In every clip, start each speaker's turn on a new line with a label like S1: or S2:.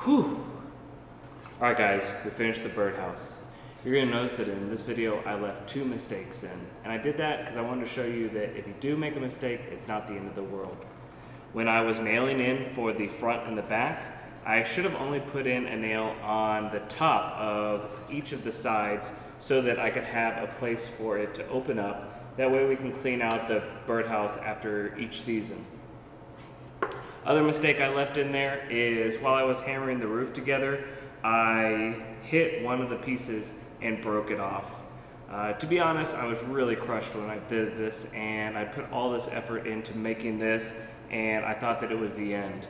S1: Whew. Alright guys, we finished the birdhouse. You're going to notice that in this video I left 2 mistakes in. And I did that because I wanted to show you that if you do make a mistake, it's not the end of the world. When I was nailing in for the front and the back, I should have only put in a nail on the top of each of the sides so that I could have a place for it to open up. That way we can clean out the birdhouse after each season. Other mistake I left in there is while I was hammering the roof together, I hit one of the pieces and broke it off. To be honest, I was really crushed when I did this, and I put all this effort into making this, and I thought that it was the end.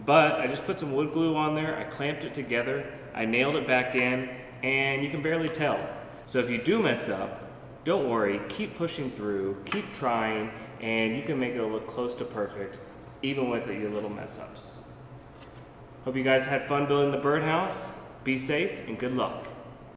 S1: But I just put some wood glue on there, I clamped it together, I nailed it back in, and you can barely tell. So if you do mess up, don't worry, keep pushing through, keep trying, and you can make it look close to perfect, even with your little mess ups. Hope you guys had fun building the birdhouse. Be safe and good luck.